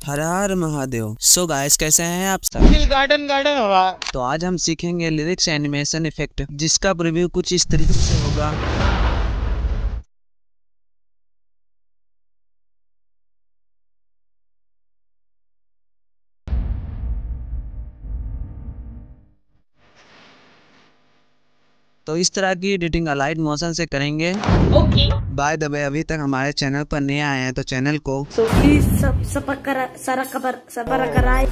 हर हर Mahadev. So guys, कैसे हैं आप सब? गार्डन गार्डन होगा। तो आज हम सीखेंगे लिरिक्स एनिमेशन इफेक्ट, जिसका प्रीव्यू कुछ इस तरीके से होगा। तो इस तरह की एडिटिंग अलाइट मोशन से करेंगे। ओके। बाय द वे, अभी तक हमारे चैनल पर नए आए हैं तो चैनल को प्लीज सब्सक्राइब कराएं।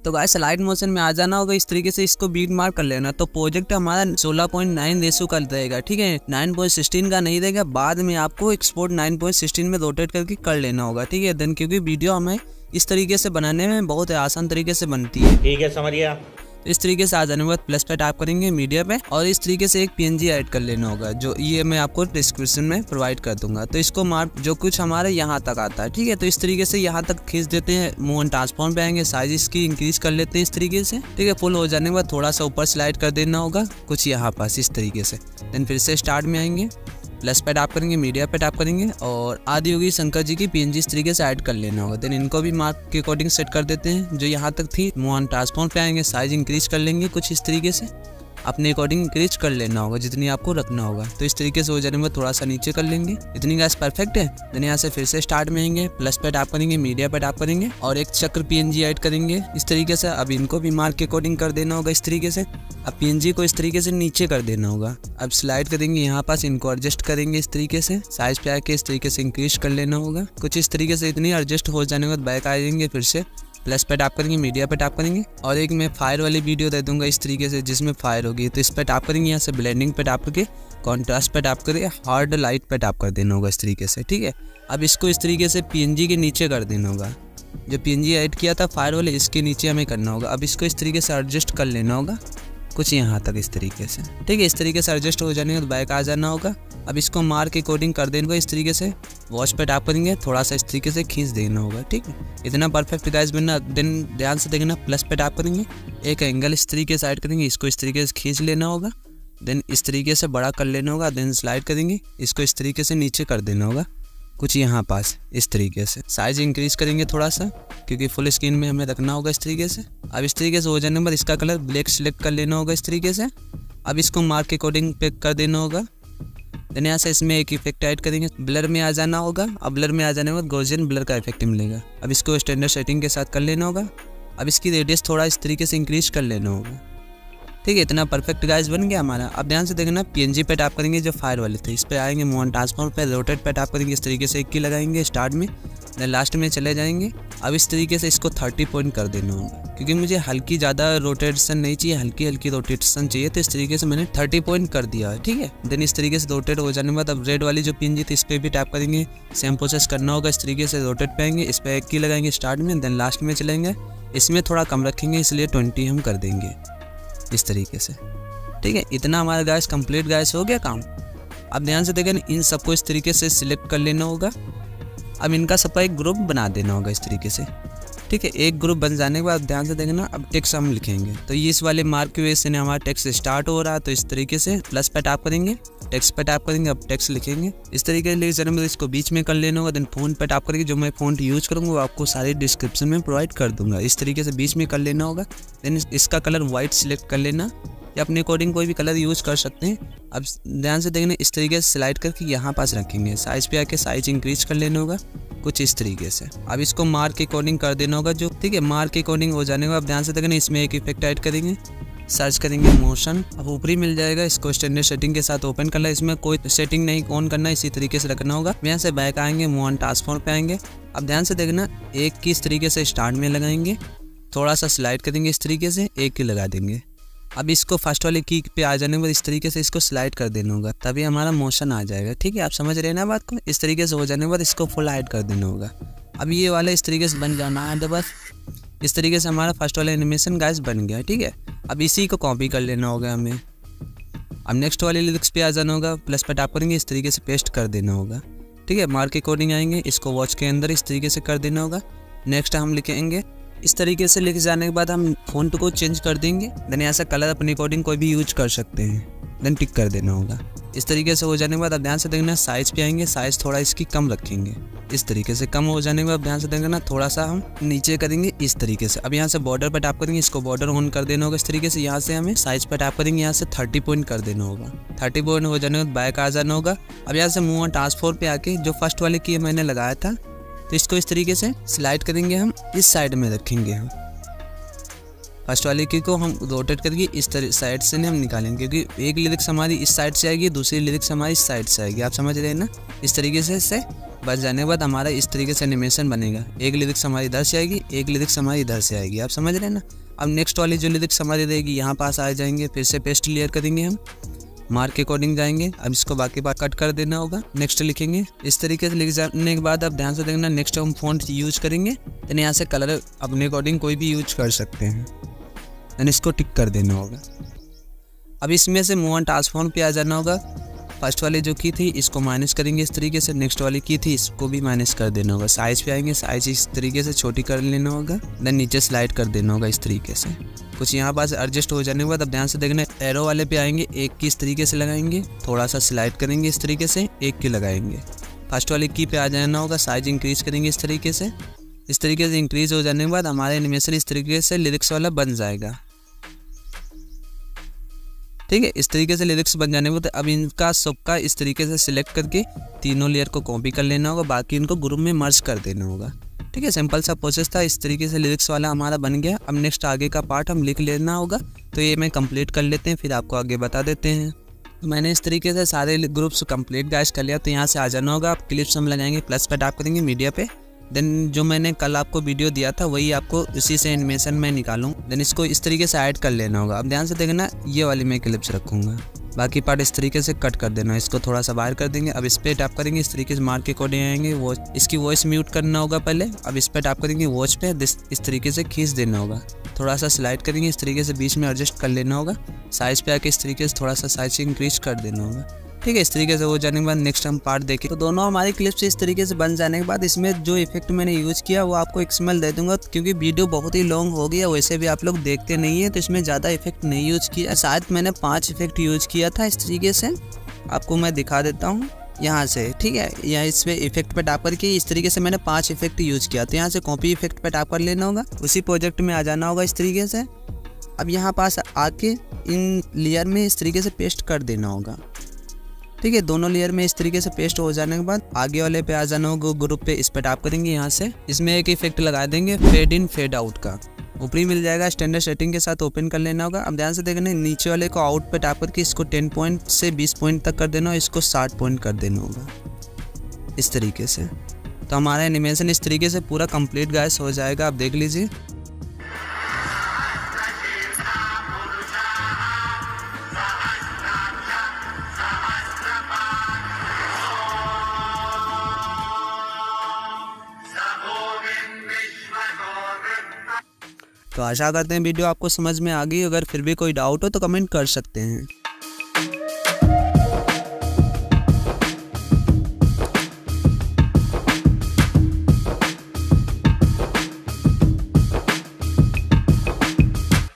तो गाइस, स्लाइड मोशन में आ जाना होगा। इस तरीके से इसको बीट मार्क कर लेना। तो प्रोजेक्ट हमारा 16.9 रेशो का रहेगा, ठीक है, 9.16 का नहीं रहेगा। बाद में आपको एक्सपोर्ट 9.16 में रोटेट करके कर लेना होगा, ठीक है। देन क्योंकि वीडियो हमें इस तरीके से बनाने में बहुत आसान तरीके से बनती है, ठीक है, समझ गया। तो इस तरीके से आ जाने के बाद प्लस पे टैप करेंगे मीडिया पे, और इस तरीके से एक PNG ऐड कर लेना होगा, जो ये मैं आपको डिस्क्रिप्शन में प्रोवाइड कर दूंगा। तो इसको मार्क जो कुछ हमारे यहाँ तक आता है, ठीक है। तो इस तरीके से यहाँ तक खींच देते हैं। मूव एंड ट्रांसफॉर्म पे आएंगे, साइज इसकी इंक्रीज कर लेते हैं इस तरीके से, ठीक है। फुल हो जाने के बाद थोड़ा सा ऊपर स्लाइड कर देना होगा कुछ यहाँ पास इस तरीके से। देन फिर से स्टार्ट में आएंगे, प्लस पे टैप करेंगे, मीडिया पे टैप करेंगे, और आदि होगी शंकर जी की PNG इस तरीके से ऐड कर लेना होगा। देन इनको भी मार्क के अकॉर्डिंग सेट कर देते हैं जो यहाँ तक थी। मूव ऑन ट्रांसफॉर्म पे आएंगे, साइज इंक्रीज कर लेंगे कुछ इस तरीके से, अपने अकॉर्डिंग इंक्रीज कर लेना होगा जितनी आपको रखना होगा। तो इस तरीके से हो जाने में थोड़ा सा नीचे कर लेंगे। इतनी गैस परफेक्ट है। देन यहाँ से फिर से स्टार्ट में आएंगे, प्लस पे टैप करेंगे, मीडिया पे टैप करेंगे, और एक चक्र PNG ऐड करेंगे इस तरीके से। अब इनको भी मार्क के अकॉर्डिंग कर देना होगा इस तरीके से। अब PNG को इस तरीके से नीचे कर देना होगा। अब स्लाइड करेंगे यहाँ पास, इनको एडजस्ट करेंगे इस तरीके से, साइज पे आके इस तरीके से इंक्रीज कर लेना होगा कुछ इस तरीके से। इतनी एडजस्ट हो जाने के बाद बैक आ जाएंगे, फिर से प्लस पे टैप करेंगे, मीडिया पे टैप करेंगे, और एक मैं फायर वाली वीडियो दे दूंगा इस तरीके से जिसमें फायर होगी। तो इस पे टैप करेंगे, यहाँ से ब्लेंडिंग पे टैप करके कॉन्ट्रास्ट पे टैप करके हार्ड लाइट पे टैप कर देना होगा इस तरीके से, ठीक है। अब इसको इस तरीके से PNG के नीचे कर देना होगा। जो PNG ऐड किया था फायर वाले, इसके नीचे हमें करना होगा। अब इसको इस तरीके से एडजस्ट कर लेना होगा कुछ यहाँ तक इस तरीके से, ठीक है। इस तरीके से एडजस्ट हो जाने के बाद बैक आ जाना होगा। अब इसको मार्क के अकॉर्डिंग कर देना होगा इस तरीके से। वॉच पे टैप करेंगे, थोड़ा सा इस तरीके से खींच देना होगा, ठीक है। इतना परफेक्ट गाइस बनना। देन ध्यान से देखना, प्लस पे टैप करेंगे, एक एंगल इस तरीके से ऐड करेंगे, इसको इस तरीके से खींच लेना होगा। देन इस तरीके से बड़ा कर लेना होगा। देन स्लाइड करेंगे, इसको इस तरीके से नीचे कर देना होगा कुछ यहाँ पास इस तरीके से। साइज इंक्रीज करेंगे थोड़ा सा, क्योंकि फुल स्क्रीन में हमें रखना होगा इस तरीके से। अब इस तरीके से हो जाने के बाद इसका कलर ब्लैक सिलेक्ट कर लेना होगा इस तरीके से। अब इसको मार्क के अकॉर्डिंग पे कर देना होगा। देन यहाँ से इसमें एक इफेक्ट ऐड करेंगे, ब्लर में आ जाना होगा। अब ब्लर में आ जाने के बाद गॉसियन ब्लर का इफेक्ट मिलेगा। अब इसको स्टैंडर्ड सेटिंग के साथ कर लेना होगा। अब इसकी रेडियस थोड़ा इस तरीके से इंक्रीज कर लेना होगा, ठीक है। इतना परफेक्ट गाइस बन गया हमारा। अब ध्यान से देखना, PNG पे टैप करेंगे जो फायर वाले थे, इस पे आएंगे, मूव ऑन ट्रांसफॉर्म पे रोटेट पे टैप करेंगे, इस तरीके से एक की लगाएंगे स्टार्ट में, देन लास्ट में चले जाएंगे। अब इस तरीके से इसको 30 पॉइंट कर देना होगा, क्योंकि मुझे हल्की ज़्यादा रोटेशन नहीं चाहिए, हल्की हल्की रोटेशन चाहिए। तो इस तरीके से मैंने 30 पॉइंट कर दिया है, ठीक है। देन इस तरीके से रोटेट हो जाने के बाद अब रेड वाली जो PNG थी इस पर भी टैप करेंगे, सेम प्रोसेस करना होगा। इस तरीके से रोटेट पे आएंगे, इस पर एक की लगाएंगे स्टार्ट में, देन लास्ट में चलेंगे। इसमें थोड़ा कम रखेंगे, इसलिए 20 हम कर देंगे इस तरीके से, ठीक है। इतना हमारा गैस कंप्लीट गैस हो गया काम। अब ध्यान से देखें, इन सबको इस तरीके से सिलेक्ट कर लेना होगा। अब इनका सबका एक ग्रुप बना देना होगा इस तरीके से, ठीक है। एक ग्रुप बन जाने के बाद ध्यान से देखना, अब टेक्स्ट हम लिखेंगे। तो ये इस वाले मार्क की वजह से हमारा टेक्स्ट स्टार्ट हो रहा है। तो इस तरीके से प्लस पे टैप करेंगे, टेक्स्ट पे टैप करेंगे, अब टेक्स्ट लिखेंगे इस तरीके से। लेकिन इसको बीच में कर लेना होगा। देन फोन पे टैप करेंगे, जो मैं फोन यूज करूँगा वो आपको सारी डिस्क्रिप्शन में प्रोवाइड कर दूंगा। इस तरीके से बीच में कर लेना होगा। देन इसका कलर व्हाइट सिलेक्ट कर लेना, या अपने अकॉर्डिंग कोई भी कलर यूज कर सकते हैं। अब ध्यान से देखना, इस तरीके से स्लाइड करके यहाँ पास रखेंगे, साइज पे आके साइज इंक्रीज कर लेना होगा कुछ इस तरीके से। अब इसको मार्क के अकॉर्डिंग कर देना होगा जो, ठीक है। मार्क के अकॉर्डिंग हो जाने के बाद ध्यान से देखना, इसमें एक इफेक्ट ऐड करेंगे, सर्च करेंगे मोशन, अब ऊपरी मिल जाएगा। इसको स्टैंडर्ड सेटिंग के साथ ओपन करना है, इसमें कोई सेटिंग नहीं ऑन करना, इसी तरीके से रखना होगा। यहाँ से बैक आएंगे, मूव ऑन ट्रांसफॉर्म पे आएंगे। अब ध्यान से देखना, एक की इस तरीके से स्टार्ट में लगाएंगे, थोड़ा सा स्लाइड करेंगे इस तरीके से, एक की लगा देंगे। अब इसको फर्स्ट वाले की पे आ जाने के बाद इस तरीके से इसको स्लाइड कर देना होगा, तभी हमारा मोशन आ जाएगा, ठीक है। आप समझ रहे हैं ना बात को। इस तरीके से हो जाने के बाद इसको फुल हाइड कर देना होगा। अब ये वाला इस तरीके से बन जाना है, तो बस इस तरीके से हमारा फर्स्ट वाला एनिमेशन गाइस बन गया, ठीक है। अब इसी को कॉपी कर लेना होगा हमें। अब नेक्स्ट वाले लिरिक्स पे आ जाना होगा, प्लस पे टैप करेंगे, इस तरीके से पेस्ट कर देना होगा, ठीक है। मार्क के अकॉर्डिंग आएंगे, इसको वॉच के अंदर इस तरीके से कर देना होगा। नेक्स्ट हम लिखेंगे इस तरीके से लिख जाने के बाद हम फ़ॉन्ट को चेंज कर देंगे। देन यहाँ से कलर अपने अकॉर्डिंग कोई भी यूज कर सकते हैं, देन टिक कर देना होगा। इस तरीके से हो जाने के बाद अब ध्यान से देखना साइज़ पे आएंगे, साइज़ थोड़ा इसकी कम रखेंगे। इस तरीके से कम हो जाने के बाद ध्यान से देखना थोड़ा सा हम नीचे करेंगे इस तरीके से। अब यहाँ से बॉर्डर पर टैप करेंगे, इसको बॉर्डर ऑन कर देना होगा इस तरीके से। यहाँ से हमें साइज़ पर टैप करेंगे, यहाँ से 30 पॉइंट कर देना होगा। 30 पॉइंट हो जाने के बाद बैक आ जाना होगा। अब यहाँ से मूव ऑन ट्रांसफॉर्म पे आके जो फर्स्ट वाले की मैंने लगाया था, तो इसको इस तरीके से स्लाइड करेंगे, हम इस साइड में रखेंगे। हम फर्स्ट वाले की को हम रोटेट करके इस तरह साइड से हम निकालेंगे, क्योंकि एक लिरिक्स हमारी इस साइड से आएगी, दूसरी लिरिक्स हमारी इस साइड से आएगी। आप समझ रहे हैं ना। इस तरीके से बच जाने के बाद हमारा इस तरीके से एनिमेशन बनेगा। एक लिरिक्स हमारी इधर से आएगी, एक लिरिक्स हमारी इधर से आएगी। आप समझ रहे हैं ना। अब नेक्स्ट वाली जो लिरिक्स हमारी रहेगी यहाँ पास आ जाएंगे, फिर से पेस्ट लेयर करेंगे, हम मार्क के अकॉर्डिंग जाएंगे। अब इसको बाकी बात कट कर देना होगा, नेक्स्ट लिखेंगे। इस तरीके से लिख जाने के बाद अब ध्यान से देखना नेक्स्ट हम फॉन्ट यूज करेंगे। देन यहाँ से कलर अपने अकॉर्डिंग कोई भी यूज कर सकते हैं, देन इसको टिक कर देना होगा। अब इसमें से मूव ऑन ट्रांसफॉर्म पे आ जाना होगा। फर्स्ट वाली जो की थी इसको माइनस करेंगे इस तरीके से, नेक्स्ट वाली की थी इसको भी माइनस कर देना होगा। साइज़ पे आएंगे, साइज़ इस तरीके से छोटी कर लेना होगा, देन नीचे स्लाइड कर देना होगा इस तरीके से। कुछ यहाँ पास एडजस्ट हो जाने के बाद अब ध्यान से देखना एरो वाले पे आएंगे, एक की इस तरीके से लगाएंगे, थोड़ा सा स्लाइड करेंगे इस तरीके से, एक की लगाएंगे। फर्स्ट वाली की पे आ जाना होगा, साइज इंक्रीज करेंगे इस तरीके से। इस तरीके से इंक्रीज हो जाने के बाद हमारा एनिमेशन इस तरीके से लिरिक्स वाला बन जाएगा। ठीक है, इस तरीके से लिरिक्स बन जाने के बाद अब इनका सबका इस तरीके से सिलेक्ट करके तीनों लेयर को कॉपी कर लेना होगा, बाकी इनको ग्रुप में मर्ज कर देना होगा। ठीक है, सिंपल सा प्रोसेस था। इस तरीके से लिरिक्स वाला हमारा बन गया। अब नेक्स्ट आगे का पार्ट हम लिख लेना होगा, तो ये मैं कंप्लीट कर लेते हैं, फिर आपको आगे बता देते हैं। तो मैंने इस तरीके से सारे ग्रुप्स कंप्लीट गाइस कर लिया। तो यहाँ से आ जाना होगा, आप क्लिप्स हम लगाएंगे, प्लस पे टैप करेंगे मीडिया पे। देन जो मैंने कल आपको वीडियो दिया था वही आपको उसी से एनिमेशन में निकालूँ। देन इसको इस तरीके से ऐड कर लेना होगा। अब ध्यान से देखना ये वाली मैं क्लिप्स रखूँगा, बाकी पार्ट इस तरीके से कट कर देना। इसको थोड़ा सा बाहर कर देंगे। अब इस पर टैप करेंगे, इस तरीके से मार्क के अकॉर्डिंग आएंगे। वो इसकी वॉइस म्यूट करना होगा पहले। अब इस पर टैप करेंगे, वॉच पे इस तरीके से खींच देना होगा, थोड़ा सा स्लाइड करेंगे इस तरीके से, बीच में एडजस्ट कर लेना होगा। साइज़ पे आके इस तरीके से थोड़ा सा साइज इंक्रीज कर देना होगा। ठीक है, इस तरीके से हो जाने के बाद नेक्स्ट हम पार्ट देखें। तो दोनों हमारी क्लिप्स इस तरीके से बन जाने के बाद इसमें जो इफेक्ट मैंने यूज़ किया वो आपको XML दे दूंगा, क्योंकि वीडियो बहुत ही लॉन्ग हो गया, वैसे भी आप लोग देखते नहीं है, तो इसमें ज़्यादा इफेक्ट नहीं यूज़ किया। शायद मैंने 5 इफेक्ट यूज़ किया था। इस तरीके से आपको मैं दिखा देता हूँ यहाँ से। ठीक है, यहाँ इस पर इफेक्ट पे टैप करके इस तरीके से मैंने 5 इफेक्ट यूज़ किया। तो यहाँ से कॉपी इफेक्ट पे टैप कर लेना होगा, उसी प्रोजेक्ट में आ जाना होगा इस तरीके से। अब यहाँ पास आके इन लेयर में इस तरीके से पेस्ट कर देना होगा। ठीक है, दोनों लेयर में इस तरीके से पेस्ट हो जाने के बाद आगे वाले पे आ जाना होगा, ग्रुप पे इस पे टैप करेंगे। यहाँ से इसमें एक इफेक्ट लगा देंगे फेड इन फेड आउट का, ऊपरी मिल जाएगा, स्टैंडर्ड सेटिंग के साथ ओपन कर लेना होगा। अब ध्यान से देखना नीचे वाले को आउट पे टैप करके इसको 10 पॉइंट से 20 पॉइंट तक कर देना, इसको 60 पॉइंट कर देना होगा इस तरीके से। तो हमारा एनिमेशन इस तरीके से पूरा कंप्लीट गाइस हो जाएगा। आप देख लीजिए। तो आशा करते हैं वीडियो आपको समझ में आ गई। अगर फिर भी कोई डाउट हो तो कमेंट कर सकते हैं।